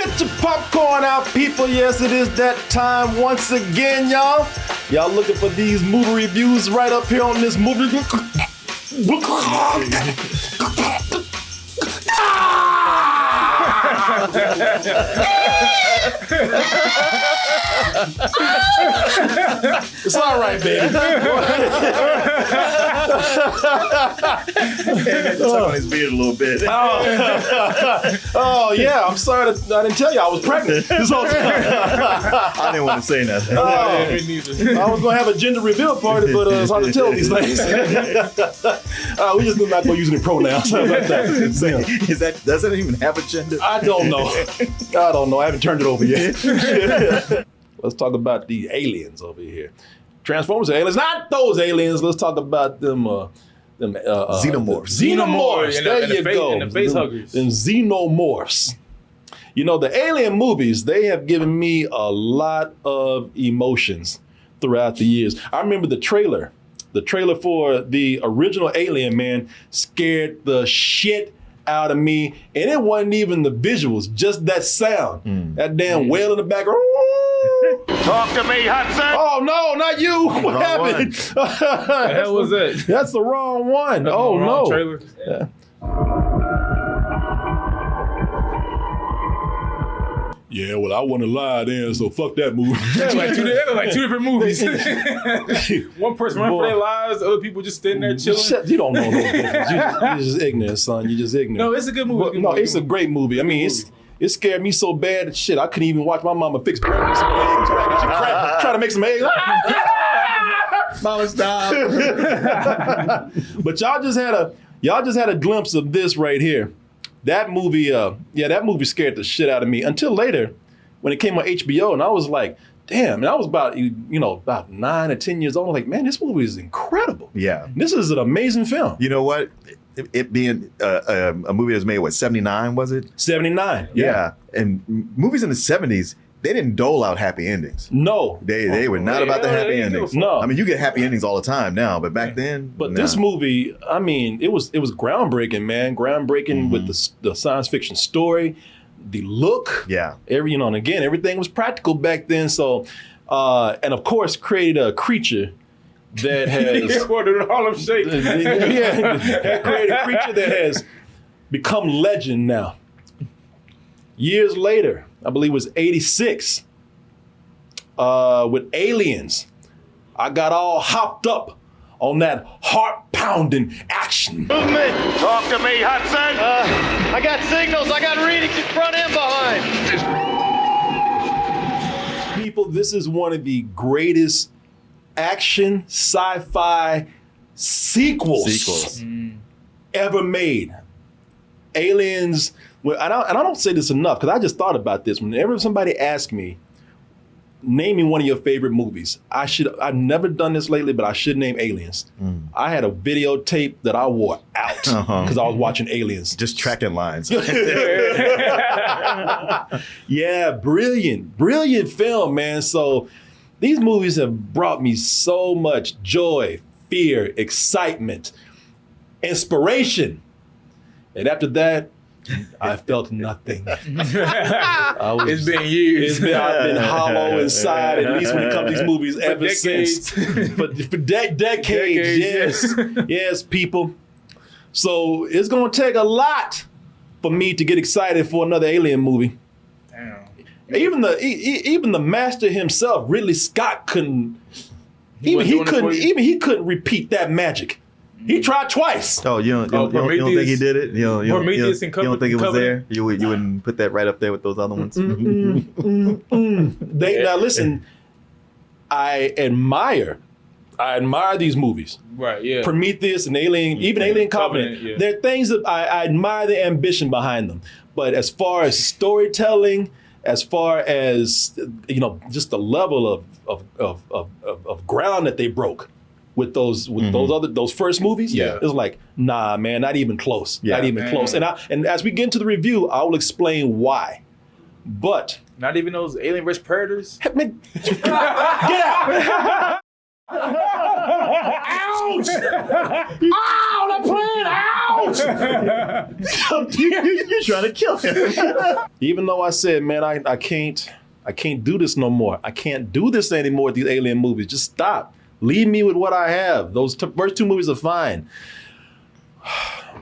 Get your popcorn out, people. Yes, it is that time once again, y'all. Y'all looking for these movie reviews right up here on this movie. It's all right, baby. Tuck on his beard a little bit. Oh yeah, I'm sorry I didn't tell you I was pregnant this whole time. I didn't want to say nothing. I was gonna have a gender reveal party, but it's hard to tell these things. We just not gonna use any pronouns. Like that. Does that even have a gender? I don't know. I haven't turned it over yet. Let's talk about the aliens over here. Transformers are aliens, not those aliens. Let's talk about them. Xenomorphs. Xenomorphs. There you go. And the face huggers. Them xenomorphs. You know, the alien movies, they have given me a lot of emotions throughout the years. I remember the trailer. The trailer for the original Alien, man, scared the shit out of me. And it wasn't even the visuals, just that sound. That damn wail in the background. Talk to me, Hudson. Oh, no, not you. What happened? The hell was that? That's the wrong one. Oh, Wrong no. Trailer. Yeah. Yeah, well, I want to lie then, so fuck that movie. They look like two different movies. One person running for their lives, other people just sitting there chilling. You don't know no difference. You're just ignorant, son. You're just ignorant. No, it's a good movie. It's a great movie. I mean, it scared me so bad that shit, I couldn't even watch my mama fix breakfast. Try to make some eggs. Mama, stop. But y'all just had a glimpse of this right here. That movie, that movie scared the shit out of me until later when it came on HBO, and I was like, damn, and I was about 9 or 10 years old. I'm like, man, this movie is incredible. Yeah. This is an amazing film. You know what? It being a movie that was made, 79 was it? 79. Yeah. And movies in the 70s, they didn't dole out happy endings. No. They were not about the happy endings. No. I mean, you get happy endings all the time now, but back then, But this movie, I mean, it was groundbreaking, man. Groundbreaking with the science fiction story, the look. Yeah. And again, everything was practical back then. So, and of course, created a creature that has ordered a Harlem Shake. created a creature that has become legend now. Years later, I believe it was 86, with Aliens, I got all hopped up on that heart-pounding action. Movement. Talk to me, Hudson. I got signals. I got readings in front and behind. People, this is one of the greatest action sci-fi sequels ever made. Aliens, and I don't say this enough because I just thought about this. Whenever somebody asks me, name me one of your favorite movies, I've never done this lately, but I should name Aliens. I had a videotape that I wore out because I was watching Aliens. Just tracking lines. Yeah, brilliant film, man. So these movies have brought me so much joy, fear, excitement, inspiration. And after that, I felt nothing. It's been years. I've been hollow inside, at least when it comes to these movies, ever since. For decades, yes, people. So it's going to take a lot for me to get excited for another Alien movie. Damn. Even the master himself, Ridley Scott, couldn't. Even he couldn't repeat that magic. He tried twice. Oh, you don't think he did it? You don't think it was there? You wouldn't put that right up there with those other ones? Now listen, I admire these movies. Right, yeah. Prometheus and Alien, even Alien Covenant. Yeah. There are things that I admire the ambition behind them. But as far as storytelling, as far as just the level of ground that they broke with those first movies, it's like, nah, man, not even close. Not even close. And as we get into the review, I will explain why. But not even those Alien vs. Predators. Man, get out! Ouch! Ow! I'm playing! Ow! You're trying to kill him. Even though I said, man, I can't do this no more. I can't do this anymore with these alien movies. Just stop. Leave me with what I have. Those first two movies are fine.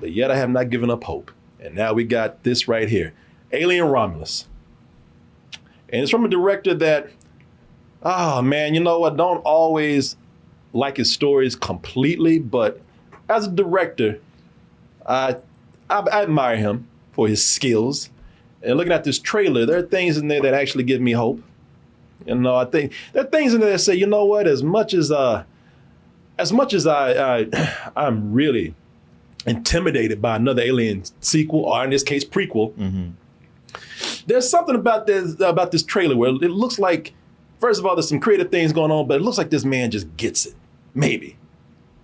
But yet I have not given up hope. And now we got this right here. Alien Romulus. And it's from a director that, oh man, you know, I don't always like his stories completely, but as a director, I admire him for his skills. And looking at this trailer, there are things in there that actually give me hope. You know, I think there are things in there that say, you know what, as much as I'm really intimidated by another Alien sequel, or in this case, prequel, there's something about this trailer where it looks like, first of all, there's some creative things going on, but it looks like this man just gets it. Maybe.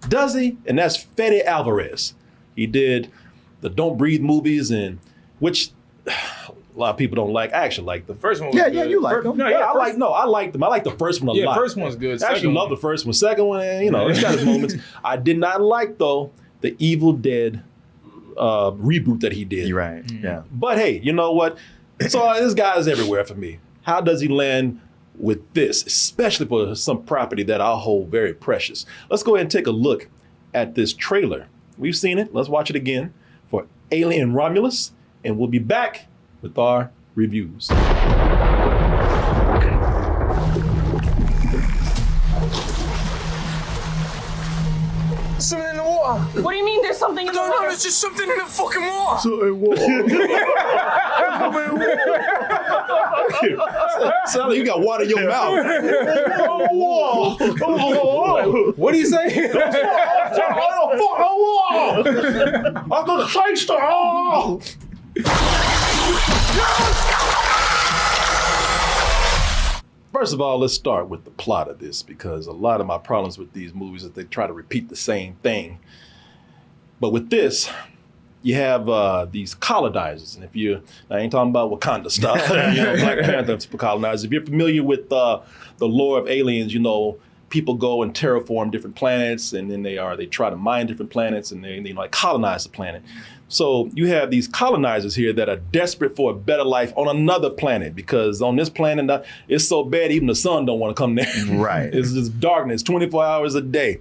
Does he? And that's Fede Alvarez. He did the Don't Breathe movies, and which a lot of people don't like. I actually like the first one. Yeah, you like them. I like them. I like the first one a lot. Yeah, first one's good. I actually love the first one. Second one, you know, it's got its moments. I did not like, though, the Evil Dead reboot that he did. You're right. Yeah. But hey, you know what? So this guy is everywhere for me. How does he land with this, especially for some property that I hold very precious? Let's go ahead and take a look at this trailer. We've seen it. Let's watch it again for Alien Romulus, and we'll be back with our reviews. Something in the water. What do you mean there's something in the water? No, there's just something in the fucking water. Sound like you got water in your mouth. What do you say? First of all, let's start with the plot of this, because a lot of my problems with these movies is they try to repeat the same thing. But with this, you have these colonizers, and I ain't talking about Wakanda stuff, you know, Black Panther colonizers. If you're familiar with the lore of aliens, you know, people go and terraform different planets, and then they try to mine different planets, and they like colonize the planet. So you have these colonizers here that are desperate for a better life on another planet, because on this planet, it's so bad even the sun don't want to come there. Right. It's just darkness 24 hours a day.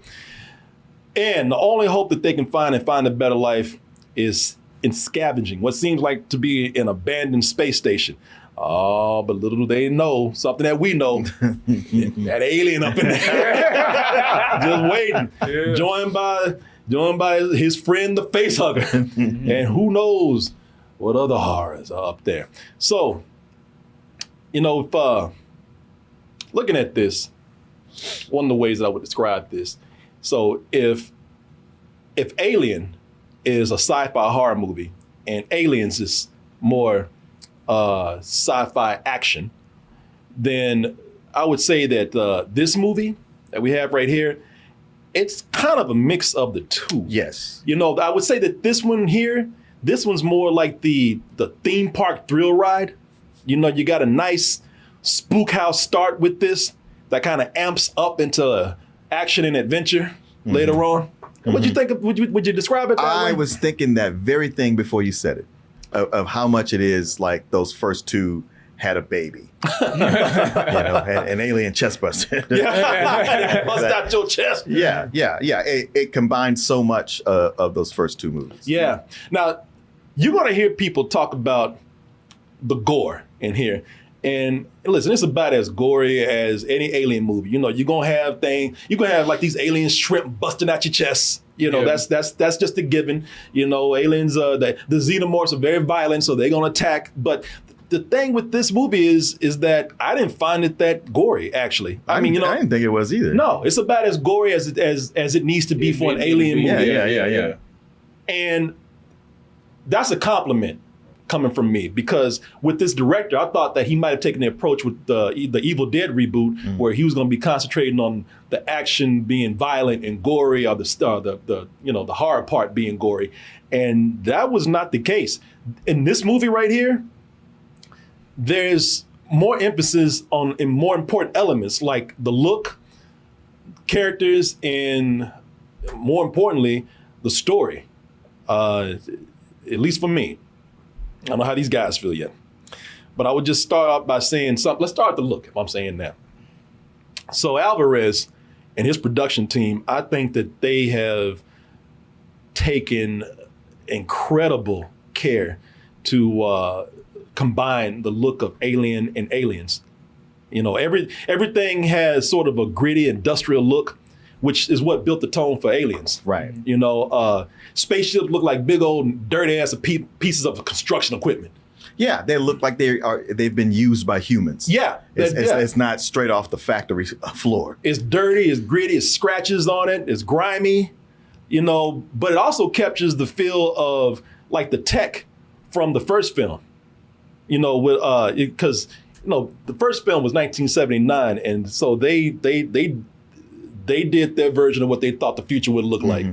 And the only hope that they can find a better life is in scavenging what seems like to be an abandoned space station. Oh, but little do they know, something that we know, that alien up in there, just waiting, joined by his friend, the face hugger. And who knows what other horrors are up there. So, you know, if looking at this, one of the ways that I would describe this, so if Alien is a sci-fi horror movie and Aliens is more sci-fi action, then I would say that this movie that we have right here, it's kind of a mix of the two. Yes. You know, I would say that this one's more like the theme park thrill ride. You know, you got a nice spook house start with this that kind of amps up into action and adventure later on. What'd you think of, would you describe it that way? I was thinking that very thing before you said it, of how much it is like those first two had a baby. You know, an alien chest busted. Bust out your chest. Yeah. It combined so much of those first two movies. Yeah. Now, you're going to hear people talk about the gore in here. And listen, it's about as gory as any alien movie. You know, you're going to have like these alien shrimp busting out your chest. You know, that's just a given. You know, aliens, the xenomorphs are very violent, so they're going to attack. But the thing with this movie is that I didn't find it that gory, actually. I mean, you know, I didn't think it was either. No, it's about as gory as it needs to be for an alien movie. Yeah. And that's a compliment coming from me, because with this director, I thought that he might have taken the approach with the Evil Dead reboot, where he was going to be concentrating on the action being violent and gory, or the horror part being gory, and that was not the case. In this movie right here, there's more emphasis in more important elements like the look, characters, and more importantly, the story. at least for me. I don't know how these guys feel yet. But I would just start out by saying something. Let's start with the look, if I'm saying that. So Alvarez and his production team, I think that they have taken incredible care to combine the look of Alien and Aliens. You know, everything has sort of a gritty industrial look, which is what built the tone for Aliens. Right. You know, spaceships look like big old dirty ass pieces of construction equipment. Yeah, they look like they've been used by humans. Yeah. It's not straight off the factory floor. It's dirty, it's gritty, it's scratches on it, it's grimy, you know, but it also captures the feel of like the tech from the first film. You know, with because you know, the first film was 1979, and so they did their version of what they thought the future would look like.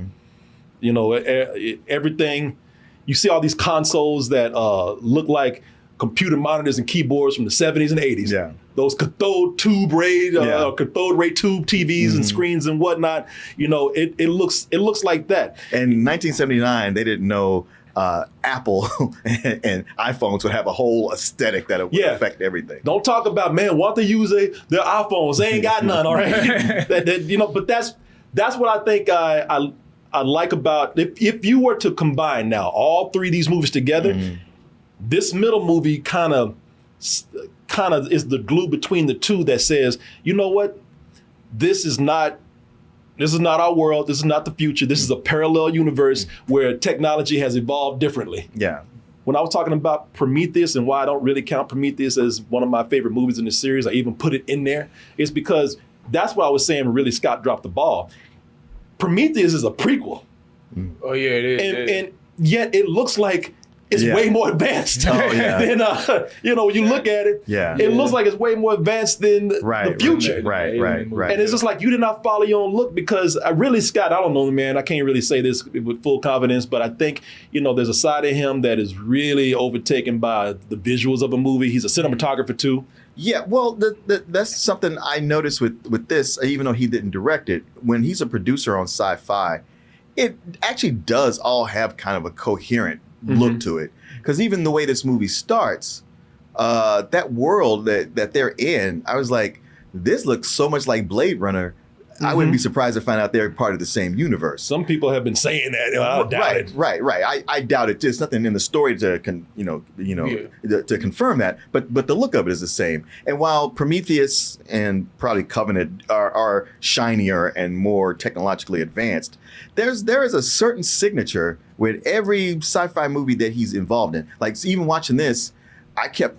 You know, everything. You see all these consoles that look like computer monitors and keyboards from the 70s and 80s. Yeah. Those cathode ray tube TVs and screens and whatnot. You know, it looks like that. And in 1979, they didn't know Apple and iPhones would have a whole aesthetic that it would affect everything. Don't talk about, man, want to use their iPhones. They ain't got none, all right? You know, but that's what I think I like about, if you were to combine now all three of these movies together, this middle movie kind of is the glue between the two that says, you know what, this is not our world, this is not the future, this is a parallel universe where technology has evolved differently. Yeah. When I was talking about Prometheus and why I don't really count Prometheus as one of my favorite movies in the series, I even put it in there, is because that's what I was saying when really Scott dropped the ball. Prometheus is a prequel. Oh yeah, it is. And yet it looks like it's way more advanced than you know, when you look at it, it looks like it's way more advanced than the future. Right. And it's just like you did not follow your own look, because really, Scott, I don't know, man, I can't really say this with full confidence, but I think, you know, there's a side of him that is really overtaken by the visuals of a movie. He's a cinematographer too. Yeah, well, that's something I noticed with this, even though he didn't direct it. When he's a producer on sci-fi, it actually does all have kind of a coherent look to it. Because even the way this movie starts, that world that they're in, I was like, this looks so much like Blade Runner. I wouldn't be surprised to find out they're part of the same universe. Some people have been saying that. I doubt it. Right. I doubt it. There's nothing in the story to confirm that. But the look of it is the same. And while Prometheus and probably Covenant are shinier and more technologically advanced, there is a certain signature with every sci-fi movie that he's involved in. Like, so even watching this, I kept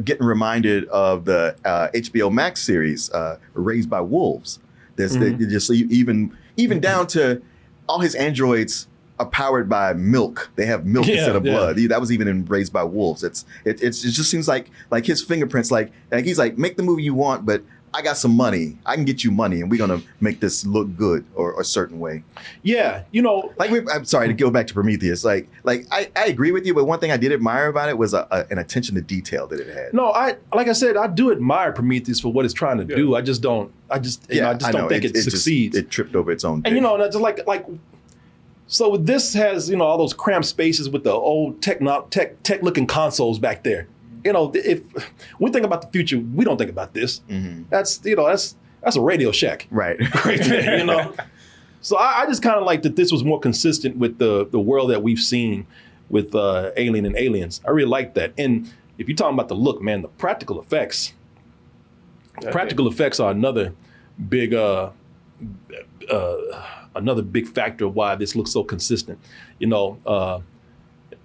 getting reminded of the HBO Max series Raised by Wolves. There's just even down to all his androids are powered by milk. They have milk instead of blood. That was even in Raised by Wolves. It just seems like his fingerprints. Like he's like, make the movie you want, but I got some money. I can get you money, and we're gonna make this look good or a certain way. Yeah, you know, like I'm sorry to go back to Prometheus. Like I agree with you, but one thing I did admire about it was an attention to detail that it had. No, like I said, I do admire Prometheus for what it's trying to do. I just don't think it succeeds. It tripped over its own. And you know, just like so this has, you know, all those cramped spaces with the old tech looking consoles back there. You know, if we think about the future, we don't think about this. That's a Radio Shack, right there, you know. So I just kind of like that this was more consistent with the world that we've seen with Alien and Aliens. I really like that. And if you're talking about the look, man, the practical effects are another big factor of why this looks so consistent. You know.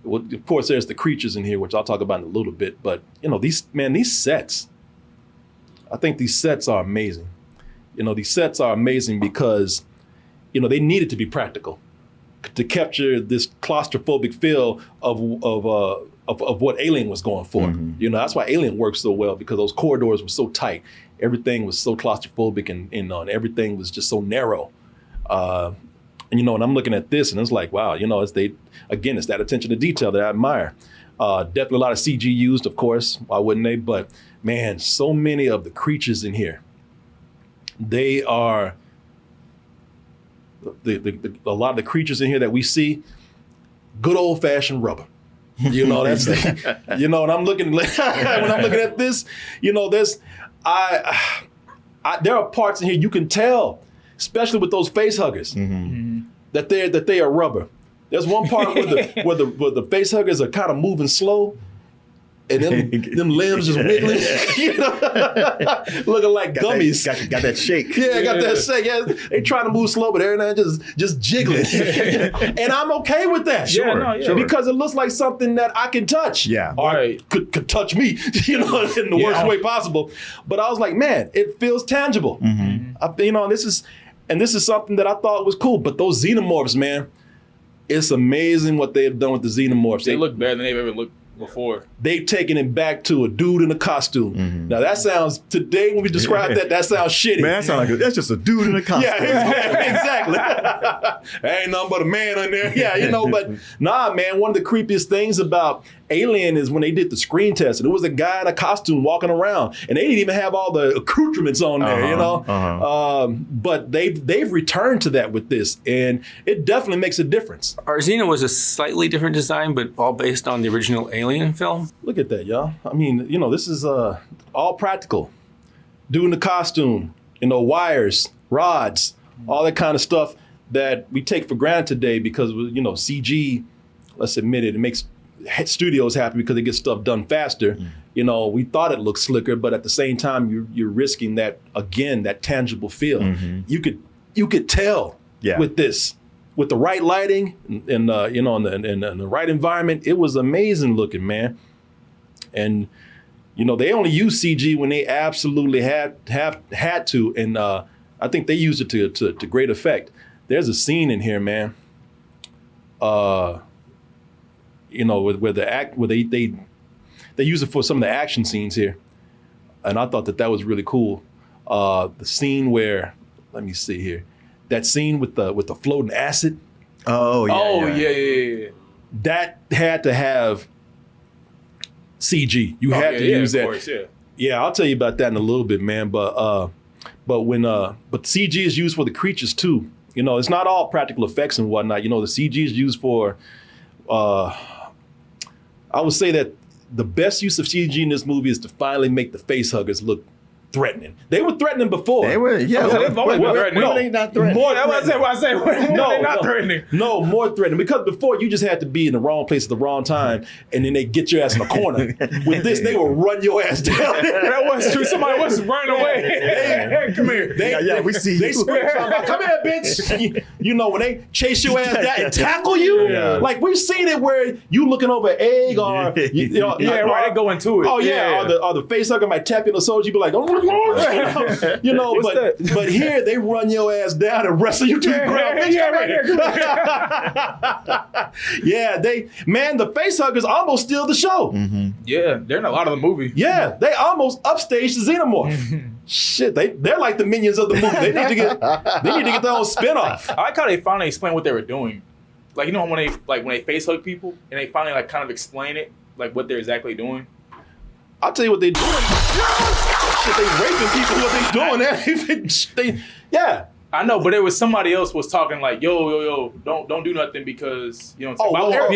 Well, of course, there's the creatures in here, which I'll talk about in a little bit. But, you know, these sets, I think these sets are amazing. You know, these sets are amazing because, you know, they needed to be practical to capture this claustrophobic feel of what Alien was going for. You know, that's why Alien works so well, because those corridors were so tight. Everything was so claustrophobic and everything was just so narrow. And, you know, and I'm looking at this and it's like, wow, you know, it's that attention to detail that I admire. Definitely a lot of CG used, of course. Why wouldn't they? But man, so many of the creatures in here, they are, a lot of the creatures in here that we see, good old fashioned rubber. You know, that's you know, and I'm looking when I'm looking at this, you know, there are parts in here you can tell, especially with those face huggers, that they are rubber. There's one part where the face huggers are kind of moving slow. And them limbs just wiggling, you know, looking like gummies. Got that shake. Yeah, got that shake. Yeah, they trying to move slow, but every now and then just jiggling. And I'm okay with that. Sure. Because it looks like something that I can touch. Yeah. Or could touch me, you know, in the worst way possible. But I was like, man, it feels tangible. You know, this is something that I thought was cool. But those xenomorphs, man, it's amazing what they've done with the xenomorphs. They look better than they've ever looked before. They've taken it back to a dude in a costume. Now that sounds, today when we describe that sounds shitty. Man, that sounds like that's just a dude in a costume. Yeah, exactly. Ain't nothing but a man in there. Yeah, you know, but nah, man, one of the creepiest things about Alien is when they did the screen test, and it was a guy in a costume walking around, and they didn't even have all the accoutrements on there, you know? But they've returned to that with this, and it definitely makes a difference. Our Xena was a slightly different design, but all based on the original Alien film. Look at that, y'all. I mean, you know, this is all practical. Doing the costume, you know, wires, rods, all that kind of stuff that we take for granted today because, you know, CG, let's admit it, it makes studios happy because they get stuff done faster. You know, we thought it looked slicker, but at the same time, you're risking that, again, that tangible feel. You could tell with this. With the right lighting and you know, in the right environment, it was amazing looking, man. And you know, they only use CG when they absolutely had to, and I think they used it to great effect. There's a scene in here, man. You know, where they use it for some of the action scenes here, and I thought that was really cool. The scene where, let me see here. That scene with the floating acid. Yeah. That had to have CG. You had to use that. Of course, Yeah, I'll tell you about that in a little bit, man. But CG is used for the creatures too. You know, it's not all practical effects and whatnot. You know, the CG is used for. I would say that the best use of CG in this movie is to finally make the face huggers look threatening. They were threatening before. They were, yeah. They've always been threatening. When they not threatening? More they're not threatening. No, more threatening. Because before you just had to be in the wrong place at the wrong time, and then they get your ass in a corner. With this, they will run your ass down. That was true. Somebody was running away. Hey, come here. We see They you. scream, come here, bitch. You know, when they chase your ass down and tackle you, like we've seen it where you looking over an egg or, you know, right, they go into it. Oh yeah, or the face hugger might tap you on the shoulder. You be like, you know, but here they run your ass down and wrestle you to the ground. Yeah, the face huggers almost steal the show. Yeah, they're in a lot of the movie. Yeah, they almost upstaged the Xenomorph. Shit, they're like the minions of the movie. They need to get their own spinoff. I like how they finally explained what they were doing. Like, you know, when they face hug people and they finally like kind of explain it, like what they're exactly doing. I'll tell you what they're doing. Shit, they raping people. What they doing? Yeah. I know, but it was somebody else was talking like, yo, don't do nothing because you know.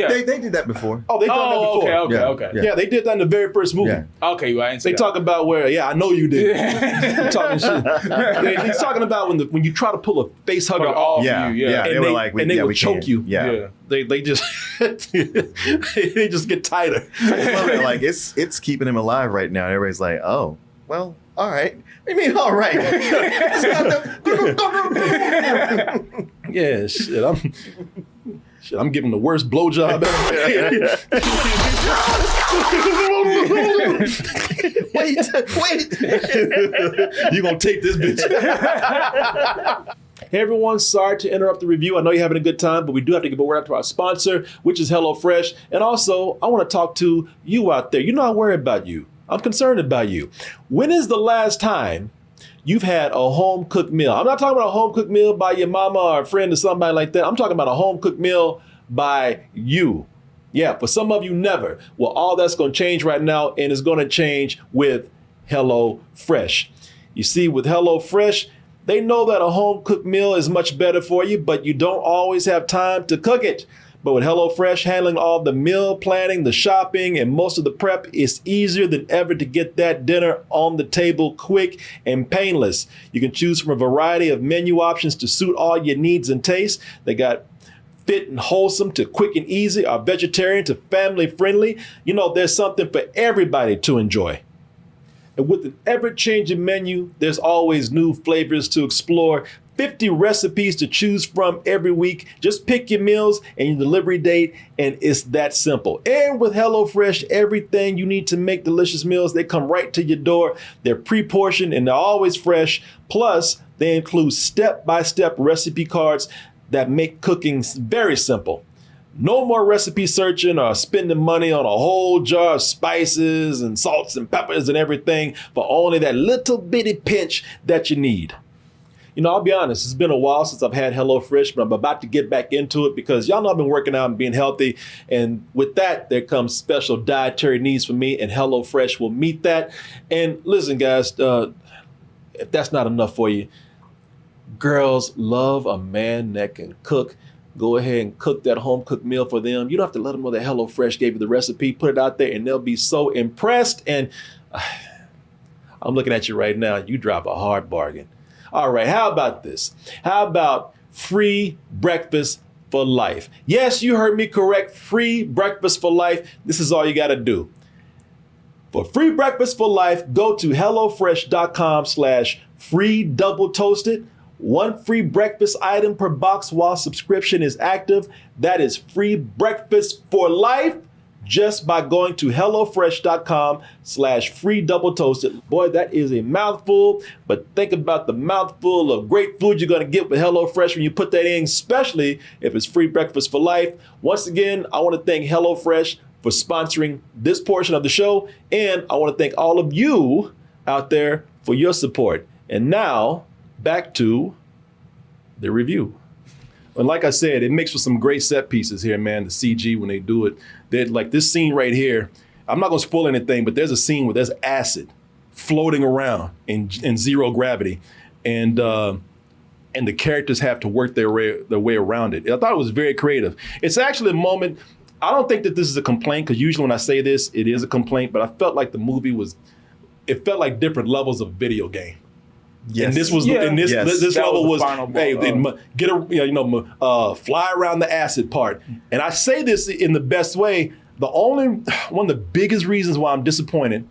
They did that before. Oh, they done that before. Okay. Yeah, they did that in the very first movie. Yeah. Okay, well, I didn't see They that. talk about where, I know you did. Talking shit. He's talking about when you try to pull a face hugger off. Yeah. And They were like, they will choke can. you. Yeah. They just they just get tighter. Like it's keeping him alive right now. Everybody's like, oh, well, all right. I mean, all right. Yeah, shit. I'm giving the worst blowjob ever. Wait. You gonna take this bitch? Hey everyone, sorry to interrupt the review. I know you're having a good time, but we do have to give a word out to our sponsor, which is HelloFresh. And also, I want to talk to you out there. You know I worry about you. I'm concerned about you. When is the last time you've had a home-cooked meal? I'm not talking about a home-cooked meal by your mama or a friend or somebody like that. I'm talking about a home-cooked meal by you. Yeah, for some of you, never. Well, all that's going to change right now, and it's going to change with HelloFresh. You see, with HelloFresh, they know that a home-cooked meal is much better for you, but you don't always have time to cook it. But with HelloFresh handling all the meal planning, the shopping, and most of the prep, it's easier than ever to get that dinner on the table quick and painless. You can choose from a variety of menu options to suit all your needs and tastes. They got fit and wholesome to quick and easy, or vegetarian to family friendly. You know, there's something for everybody to enjoy. And with an ever-changing menu, there's always new flavors to explore. 50 recipes to choose from every week. Just pick your meals and your delivery date, and it's that simple. And with HelloFresh, everything you need to make delicious meals, they come right to your door. They're pre-portioned and they're always fresh. Plus, they include step-by-step recipe cards that make cooking very simple. No more recipe searching or spending money on a whole jar of spices and salts and peppers and everything for only that little bitty pinch that you need. You know, I'll be honest, it's been a while since I've had HelloFresh, but I'm about to get back into it because y'all know I've been working out and being healthy. And with that, there comes special dietary needs for me, and HelloFresh will meet that. And listen, guys, if that's not enough for you, girls love a man that can cook. Go ahead and cook that home-cooked meal for them. You don't have to let them know that HelloFresh gave you the recipe. Put it out there, and they'll be so impressed. And I'm looking at you right now. You drop a hard bargain. All right, how about this? How about free breakfast for life? Yes, you heard me correct. Free breakfast for life. This is all you got to do. For free breakfast for life, go to HelloFresh.com/free double toasted. One free breakfast item per box while subscription is active. That is free breakfast for life just by going to HelloFresh.com/free double toasted. Boy, that is a mouthful, but think about the mouthful of great food you're going to get with HelloFresh when you put that in, especially if it's free breakfast for life. Once again, I want to thank HelloFresh for sponsoring this portion of the show, and I want to thank all of you out there for your support. And now, back to the review. And like I said, it makes for some great set pieces here, man. The CG, when they do it, they're like this scene right here. I'm not going to spoil anything, but there's a scene where there's acid floating around in zero gravity, and the characters have to work their way around it. I thought it was very creative. It's actually a moment. I don't think that this is a complaint, because usually when I say this, it is a complaint. But I felt like the movie it felt like different levels of video game. Yes. And this was, this level was, hey, fly around the acid part. And I say this in the best way. One of the biggest reasons why I'm disappointed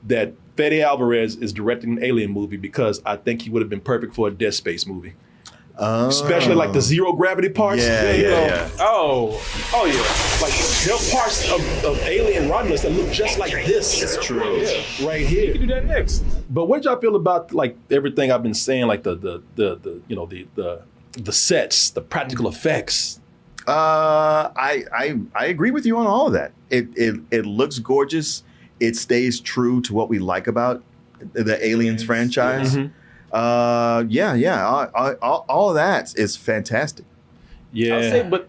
that Fede Alvarez is directing an Alien movie, because I think he would have been perfect for a Dead Space movie. Especially like the zero gravity parts. Yeah. Oh yeah. Like there are parts of Alien Romulus that look just like this. It's true. Right here. You can do that next. But what y'all feel about like everything I've been saying, like the sets, the practical effects? I agree with you on all of that. It looks gorgeous. It stays true to what we like about the Aliens franchise. Mm-hmm. All of that is fantastic. I'll say, but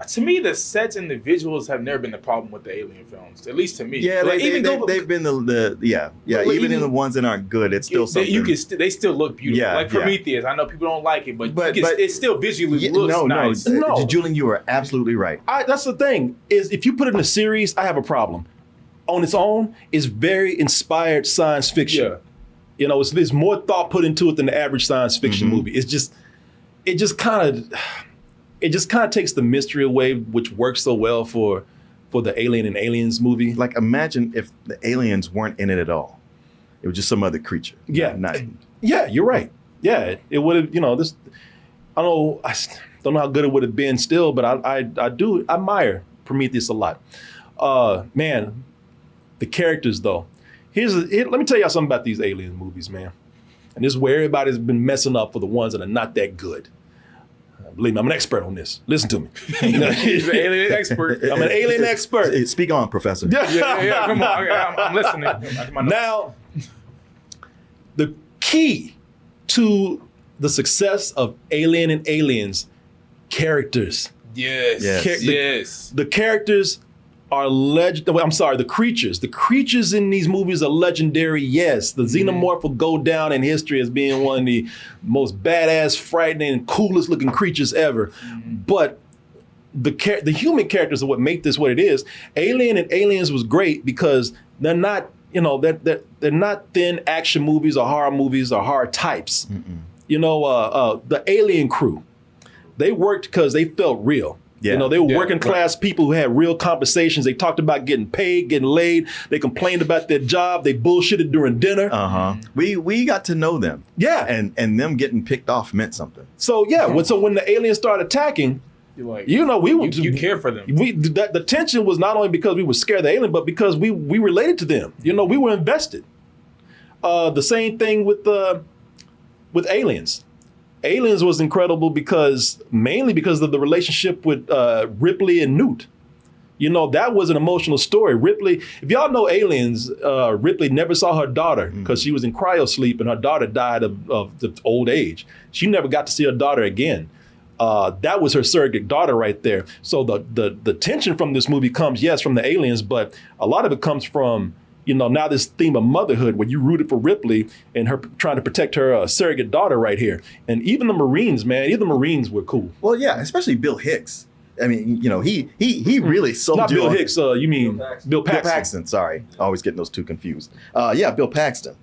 to me, the sets and the visuals have never been the problem with the Alien films, at least to me. Yeah, like, they've been even in the ones that aren't good, it's still something. They still look beautiful. Yeah, like Prometheus, I know people don't like it, but it still visually looks nice. No. Julian, you are absolutely right. That's the thing, is if you put it in a series, I have a problem. On its own, it's very inspired science fiction. Yeah. You know, there's more thought put into it than the average science fiction movie. It just kind of takes the mystery away, which works so well for the Alien and Aliens movie. Like, imagine if the aliens weren't in it at all. It was just some other creature. Yeah, yeah, you're right. Yeah, it would have. You know, this. I don't know how good it would have been still, but I do admire Prometheus a lot. Man, the characters though. Let me tell y'all something about these Alien movies, man. And this is where everybody's been messing up for the ones that are not that good. Believe me, I'm an expert on this. Listen to me. He's an alien expert. I'm an alien expert. Speak on, Professor. Yeah. Come on. I'm listening. Now, the key to the success of Alien and Aliens, characters. Yes. The characters are the creatures. The creatures in these movies are legendary, yes. The xenomorph will go down in history as being one of the most badass, frightening, coolest looking creatures ever. But the human characters are what make this what it is. Alien and Aliens was great because they're not, they're not thin action movies or horror movies or horror types. The Alien crew, they worked because they felt real. Yeah. They were working class people who had real conversations. They talked about getting paid, getting laid. They complained about their job. They bullshitted during dinner. We got to know them. Yeah. And them getting picked off meant something. So so when the aliens started attacking, You're like, you care for them. The tension was not only because we were scared of the alien, but because we related to them. We were invested. The same thing with Aliens. Aliens was incredible mainly because of the relationship with Ripley and Newt. That was an emotional story. Ripley, if y'all know Aliens, Ripley never saw her daughter because she was in cryosleep and her daughter died of the old age. She never got to see her daughter again. That was her surrogate daughter right there. So the tension from this movie comes, yes, from the aliens, but a lot of it comes from, now this theme of motherhood where you rooted for Ripley and her trying to protect her surrogate daughter right here. And even the Marines, man, were cool. Well, yeah, especially Bill Hicks. I mean, he really sold Not you Bill on- Hicks, you mean Bill Paxton. Bill Paxton, sorry. Always getting those two confused. Bill Paxton.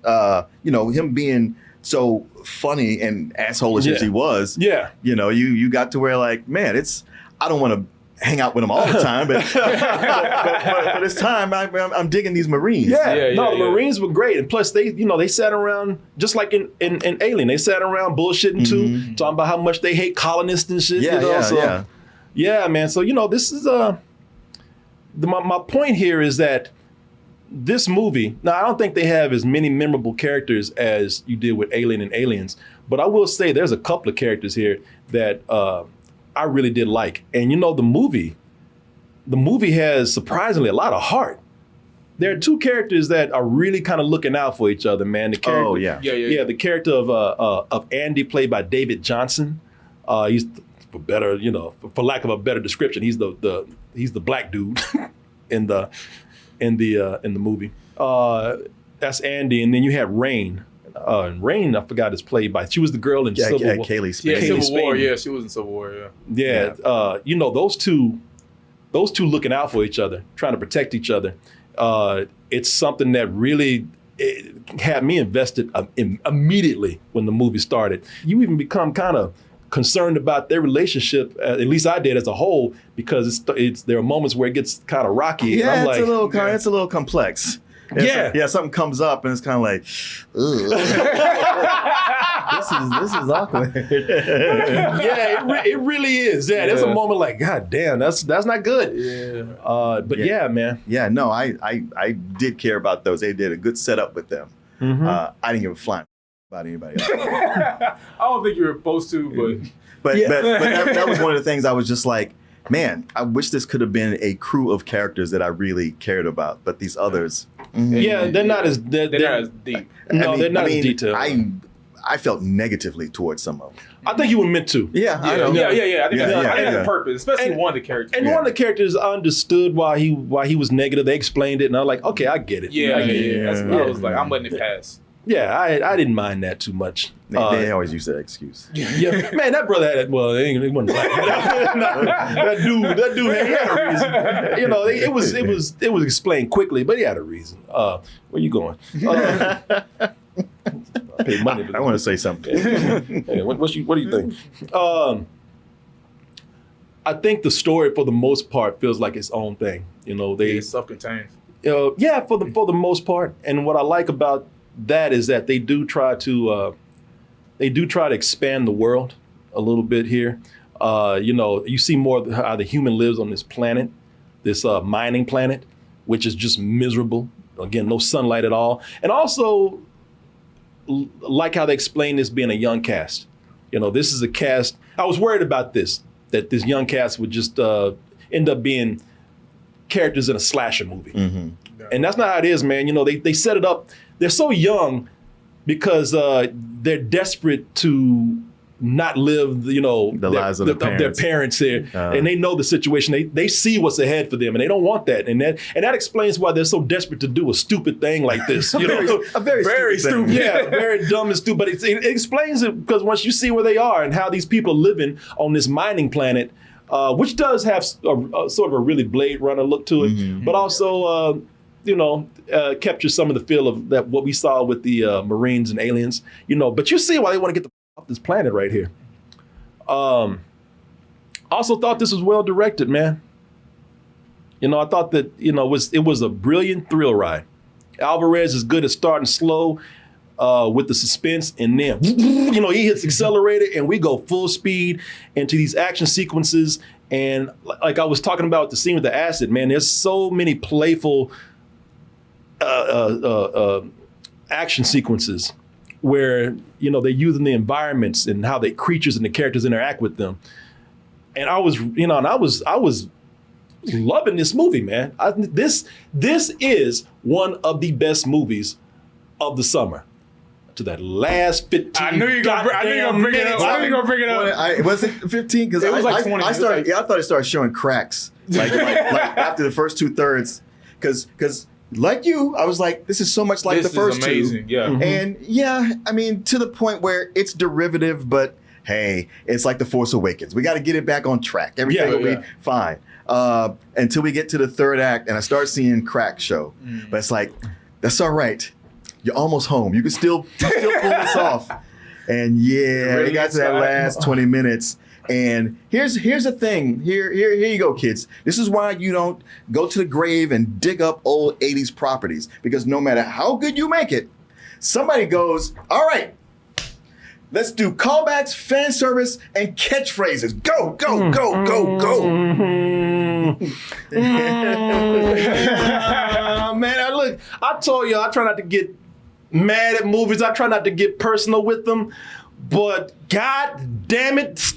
Him being so funny and asshole-ish as he was. Yeah. You got to where like, man, I don't want to hang out with him all the time, but for this time, I'm digging these Marines. The Marines were great, and plus they sat around just like in Alien. They sat around bullshitting too, talking about how much they hate colonists and shit. Yeah, man. So this is my point here is that this movie. Now I don't think they have as many memorable characters as you did with Alien and Aliens, but I will say there's a couple of characters here that I really did like. And the movie has surprisingly a lot of heart. There are two characters that are really kind of looking out for each other, man. The character, the character of Andy, played by David Johnson. He's for lack of a better description, he's the black dude in the movie. That's Andy, and then you have Rain. Rain, I forgot, is played by. She was the girl in Civil War. Kaylee Yeah, Spain. Civil War. Yeah, she was in Civil War. Yeah. Those two looking out for each other, trying to protect each other. It's something that really had me invested immediately when the movie started. You even become kind of concerned about their relationship. At least I did as a whole, because there are moments where it gets kind of rocky. Yeah, and I'm it's a little complex. Something comes up and it's kind of like, ugh. this is awkward. It really is. Yeah, there's a moment like, God damn, that's not good. Yeah. Man. Yeah, no, I did care about those. They did a good setup with them. I didn't give a flying about anybody else. I don't think you were supposed to, but that was one of the things I was just like, man, I wish this could have been a crew of characters that I really cared about, but these others, they're not as they're not as deep. No, they're not as detailed. I felt negatively towards some of them. I think you were meant to. I think that's the purpose, especially one of the characters. And one of the characters understood why he was negative. They explained it, and I was like, okay, I get it. That's what I was like, I'm letting it pass. Yeah, I didn't mind that too much. They always use that excuse. Yeah, man, that brother had he wasn't black. that dude had a reason. It was explained quickly, but he had a reason. Where you going? I paid money. I want to say something. Hey, what do you think? I think the story, for the most part, feels like its own thing. It's self-contained. For the most part. And what I like about that is that they do try to expand the world a little bit here. You see more of how the human lives on this planet, this mining planet, which is just miserable. Again, no sunlight at all. And also, like how they explain this being a young cast. This is a cast. I was worried about this, that this young cast would just end up being characters in a slasher movie. And that's not how it is, man. They set it up. They're so young because they're desperate to not live, the lives of their parents here, and they know the situation. They see what's ahead for them, and they don't want that. And that explains why they're so desperate to do a stupid thing like this. A very stupid thing. Yeah, very dumb and stupid. But it explains it because once you see where they are and how these people are living on this mining planet, which does have a sort of a really Blade Runner look to it, but also, captures some of the feel of that what we saw with the Marines and aliens. But you see why they want to get off this planet right here. Also thought this was well directed, man. I thought that it was a brilliant thrill ride. Alvarez is good at starting slow with the suspense, and then he hits accelerator, and we go full speed into these action sequences. And like I was talking about the scene with the acid, man, there's so many playful action sequences where they're using the environments and how the creatures and the characters interact with them. And I was loving this movie, man. This is one of the best movies of the summer. To that last 15. I knew you were gonna bring it up. Was it 15? Because it was like 20. I thought it started showing cracks like after the first 2/3. Because like you, I was like, this is so much like the first amazing. two. Yeah. And yeah, I mean, to the point where it's derivative, but hey, it's like The Force Awakens. We got to get it back on track. Everything will be fine. Until we get to the third act and I start seeing cracks show. But it's like, that's all right. You're almost home. You can still pull this off. And yeah, really we got to that last 20 minutes. And here's the thing. Here you go, kids. This is why you don't go to the grave and dig up old 80s properties. Because no matter how good you make it, somebody goes, all right, let's do callbacks, fan service, and catchphrases. Go, go, go, go, go. Man, I told you, I try not to get mad at movies. I try not to get personal with them. But God damn it,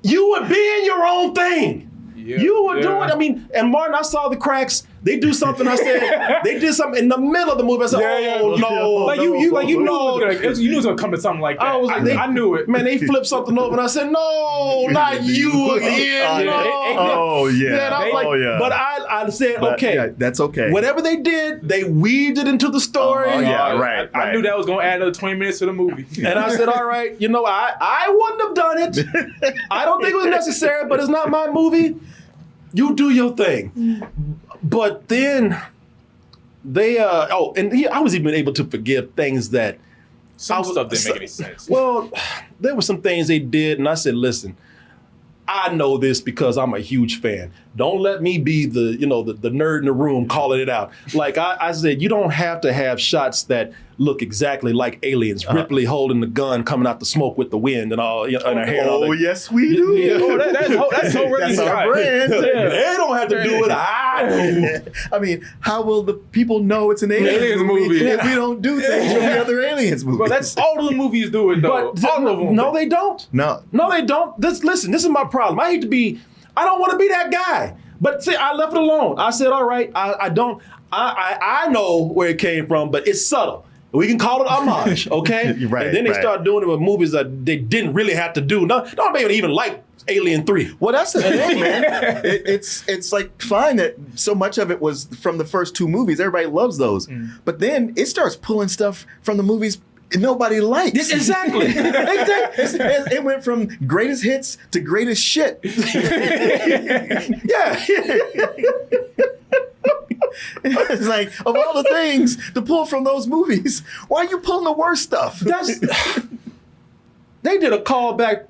you were being your own thing. You were doing, I mean, and Martin, I saw the cracks. They do something. I said they did something in the middle of the movie. I said, no, you knew it was gonna come to something like that. I knew it. Man, they flipped something over, and I said, no, not you again. But I said, okay, yeah, that's okay. Whatever they did, they weaved it into the story. Right. I knew that was gonna add another 20 minutes to the movie. And I said, all right, I wouldn't have done it. I don't think it was necessary, but it's not my movie. You do your thing. But then they, I was even able to forgive things that Some stuff didn't make any sense. Well, there were some things they did, and I said, listen, I know this because I'm a huge fan. Don't let me be the nerd in the room calling it out. Like I said, you don't have to have shots that look exactly like Aliens. Ripley holding the gun, coming out the smoke with the wind and all, and her hair. And all that. Yes, we do. Yeah. That's so Ripley That's our brand. They don't have to do it. I do. I mean, how will the people know it's an Aliens movie if we don't do things from the other Aliens movies? But that's all the movies do it though. All of them. No, they don't. No, they don't. Listen, this is my problem. I don't want to be that guy. But see, I left it alone. I said, all right, I know where it came from, but it's subtle. We can call it homage, okay? Right, and then they start doing it with movies that they didn't really have to do. No, don't even like Alien 3. Well, that's the thing, man. It's like fine that so much of it was from the first two movies. Everybody loves those. But then it starts pulling stuff from the movies nobody likes. Exactly. It went from greatest hits to greatest shit. Yeah. It's like, of all the things to pull from those movies, why are you pulling the worst stuff? They did a callback,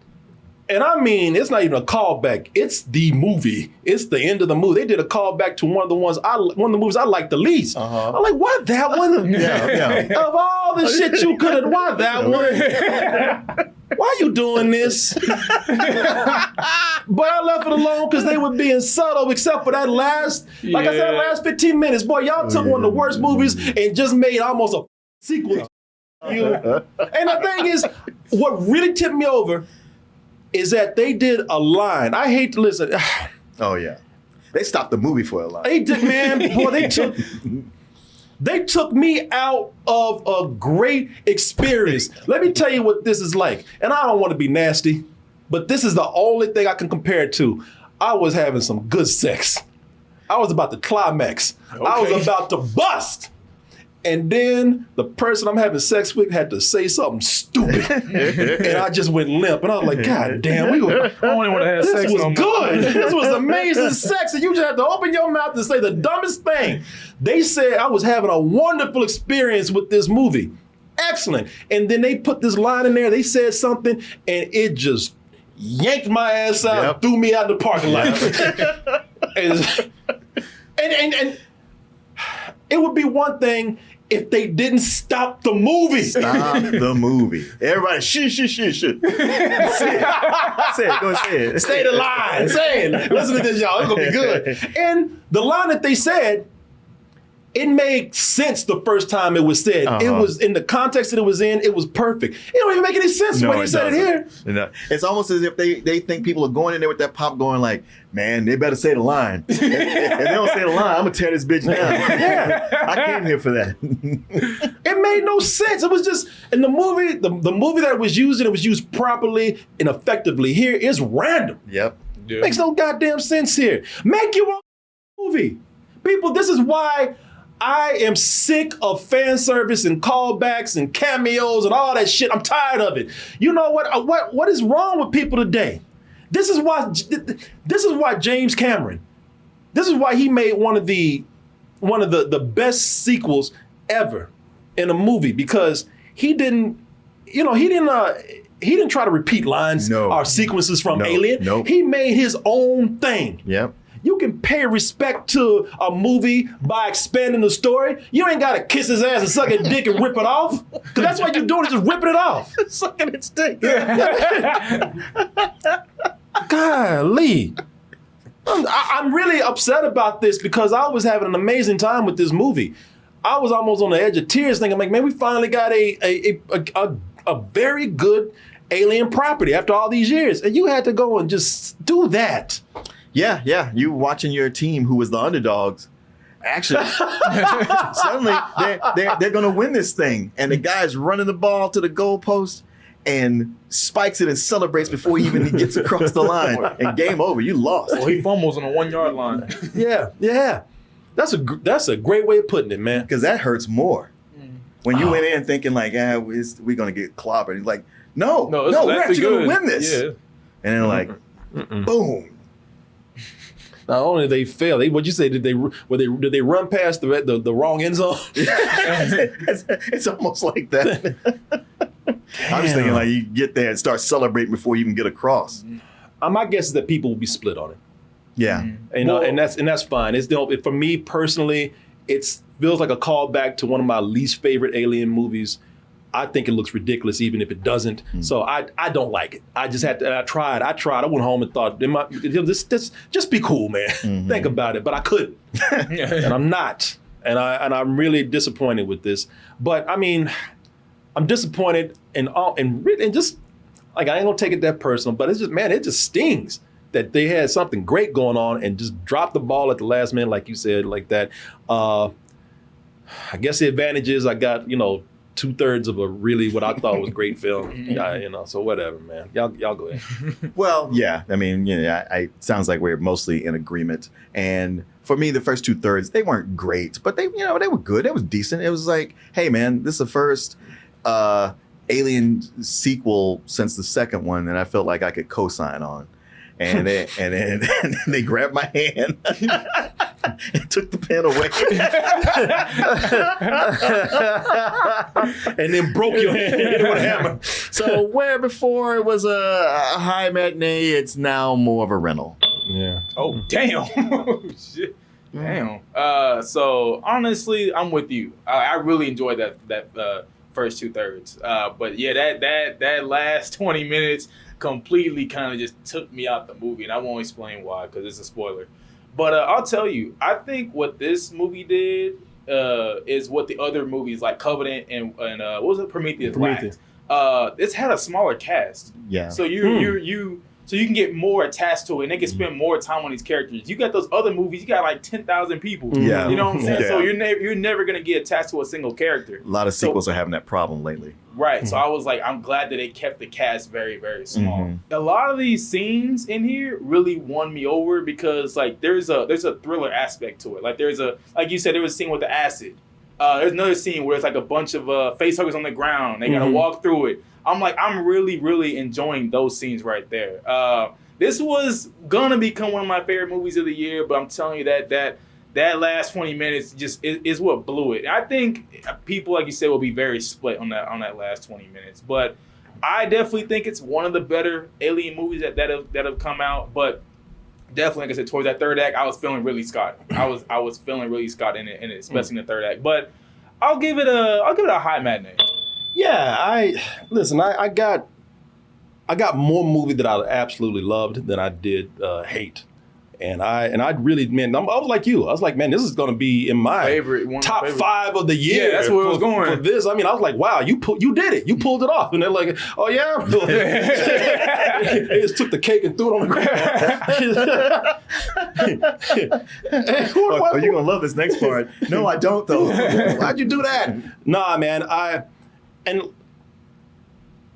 and I mean, it's not even a callback. It's the movie. It's the end of the movie. They did a callback to one of the movies I like the least. I'm like, why that one? Yeah. Of all the shit you could have, why that one? Why are you doing this? But I left it alone because they were being subtle, except for that last 15 minutes. Boy, y'all took one of the worst movies and just made almost a sequel. And the thing is, what really tipped me over is that they did a line. I hate to listen. Oh, yeah. They stopped the movie for a line. They did, man. Boy, they took me out of a great experience. Let me tell you what this is like. And I don't want to be nasty, but this is the only thing I can compare it to. I was having some good sex. I was about to climax. Okay. I was about to bust. And then the person I'm having sex with had to say something stupid. And I just went limp. And I was like, God damn, I only want to have this sex was no more. good. This was amazing sex. And you just have to open your mouth and say the dumbest thing. They said I was having a wonderful experience with this movie. Excellent. And then they put this line in there. They said something and it just yanked my ass out and threw me out the parking lot. and it would be one thing if they didn't stop the movie. Stop the movie. Everybody, shit. Say it. Go say it. Say the line. Say it. Listen to this, y'all. It's going to be good. And the line that they said, it made sense the first time it was said. It was in the context that it was in, it was perfect. It don't even make any sense when he said it here. No. It's almost as if they think people are going in there with that pop going like, man, they better say the line. If they don't say the line, I'm going to tear this bitch down. Yeah. I came here for that. It made no sense. It was just, in the movie, the movie that was used, and it was used properly and effectively. Here is random. Yep. Yeah. Makes no goddamn sense here. Make your own movie. People, this is why I am sick of fan service and callbacks and cameos and all that shit. I'm tired of it. You know what is wrong with people today? This is why James Cameron, this is why he made one of the best sequels ever in a movie, because he didn't try to repeat lines or sequences from Alien. Nope. He made his own thing. Yep. You can pay respect to a movie by expanding the story. You ain't got to kiss his ass and suck his dick and rip it off. Because that's what you're doing, is just ripping it off. Sucking its dick. Golly. I'm really upset about this because I was having an amazing time with this movie. I was almost on the edge of tears thinking, like, man, we finally got a very good Alien property after all these years. And you had to go and just do that. Yeah. You watching your team, who was the underdogs, actually, suddenly they're going to win this thing. And the guy's running the ball to the goalpost and spikes it and celebrates before he even gets across the line. And game over. You lost. Well, he fumbles on the 1 yard line. Yeah. That's a great way of putting it, man. Because that hurts more. When you went in thinking like, we're going to get clobbered. He's like, no, we're actually going to win this. Yeah. And then like, boom. Not only did they fail, what'd you say? Did they run past the wrong end zone? It's almost like that. I'm just thinking like you get there and start celebrating before you even get across. My guess is that people will be split on it. Yeah. And that's fine. It's for me personally, it feels like a callback to one of my least favorite Alien movies. I think it looks ridiculous even if it doesn't. So I don't like it. I just had to, I tried. I went home and thought, this just be cool, man. Think about it. But I couldn't. And I'm not. And I'm really disappointed with this. But I mean, I'm disappointed and just like, I ain't gonna take it that personal, but it's just, man, it just stings that they had something great going on and just dropped the ball at the last minute, like you said, like that. I guess the advantage is I got, 2/3 of a really what I thought was a great film. So whatever, man. Y'all go ahead. Well, yeah. I mean, it sounds like we're mostly in agreement. And for me, the first 2/3, they weren't great, but they were good. It was decent. It was like, hey, man, this is the first Alien sequel since the second one that I felt like I could co-sign on. And then they grabbed my hand and took the pen away. And then broke your hand with a hammer. So where before it was a high matinee, it's now more of a rental. Yeah. Oh, damn. Shit. Damn. So honestly, I'm with you. I really enjoyed that first 2/3. But yeah, that last 20 minutes completely kind of just took me out the movie, and I won't explain why because it's a spoiler. But I'll tell you, I think what this movie did is what the other movies like Covenant and what was it, Prometheus. lacked. It's had a smaller cast. Yeah. So so you can get more attached to it, and they can spend more time on these characters. You got those other movies, you got like 10,000 people. Yeah. You know what I'm saying? Yeah. So you're never gonna get attached to a single character. A lot of sequels are having that problem lately. Right. So I was like, I'm glad that they kept the cast very, very small. A lot of these scenes in here really won me over because like there's a thriller aspect to it. Like like you said, there was a scene with the acid. There's another scene where it's like a bunch of facehuggers on the ground. They gotta walk through it. I'm like, I'm really, really enjoying those scenes right there. This was gonna become one of my favorite movies of the year, but I'm telling you that last 20 minutes just is what blew it. I think people, like you said, will be very split on that last 20 minutes. But I definitely think it's one of the better Alien movies that have come out. But definitely, like I said, towards that third act, I was feeling really Scott. I was feeling really Scott in it, especially in the third act. But I'll give it a high matinee. Yeah, I got more movie that I absolutely loved than I did hate. And I really, man, I was like you. I was like, man, this is going to be in my top 5 of the year. Yeah, that's where it was going. For this. I mean, I was like, wow, you did it. You pulled it off. And they're like, oh, yeah? They just took the cake and threw it on the ground. Oh, you're going to love this next part. No, I don't, though. Why'd you do that? Nah, man,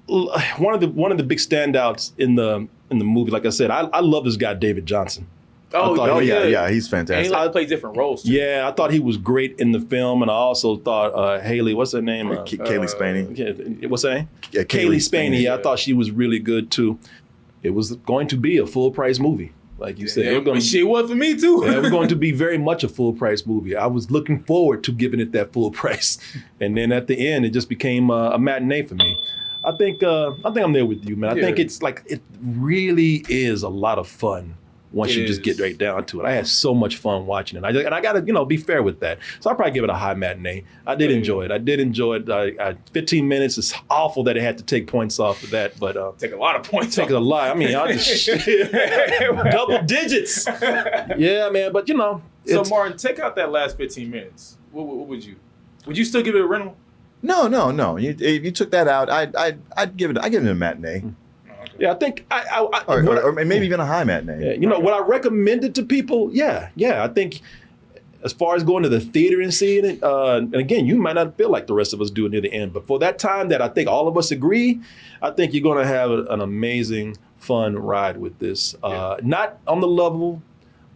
one of the big standouts in the movie, like I said, I love this guy, David Johnson. Yeah, he's fantastic. And he plays different roles too. Yeah, I thought he was great in the film, and I also thought Haley, what's her name? Kaylee Spaney. What's her name? Yeah, Kaylee Spaney. Yeah, I thought she was really good too. It was going to be a full price movie, like you said. She was for me too. It was going to be very much a full price movie. I was looking forward to giving it that full price, and then at the end, it just became a matinee for me. I think I'm there with you, man. I think it's like it really is a lot of fun. Once you just get right down to it. I had so much fun watching it. I got to, be fair with that. So I'll probably give it a high matinee. I did enjoy it. 15 minutes is awful that it had to take points off of that, but... take a lot of points Take a lot. I mean, I'll just... double digits. Yeah, man, but So Martin, take out that last 15 minutes. What would you? Would you still give it a rental? No. If you took that out, I'd give it a matinee. Yeah, I think or maybe even a high matinee. Yeah, what I recommended to people, I think as far as going to the theater and seeing it, and again, you might not feel like the rest of us do near the end, but for that time that I think all of us agree, I think you're going to have an amazing, fun ride with this. Not on the level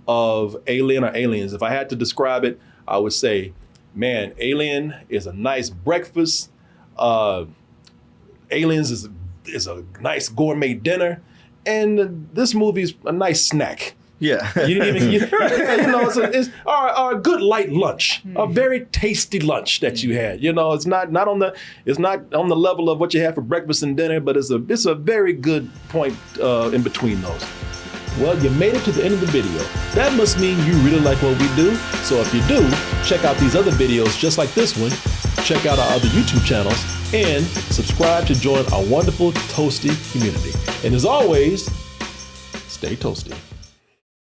of Alien or Aliens. If I had to describe it, I would say, man, Alien is a nice breakfast. Aliens is a nice gourmet dinner, and this movie's a nice snack. Yeah, you didn't even, it's a good light lunch, a very tasty lunch that you had. It's not on the level of what you have for breakfast and dinner, but it's a very good point in between those. Well, you made it to the end of the video. That must mean you really like what we do. So if you do, check out these other videos just like this one. Check out our other YouTube channels and subscribe to join our wonderful Toasty community. And as always, stay toasty.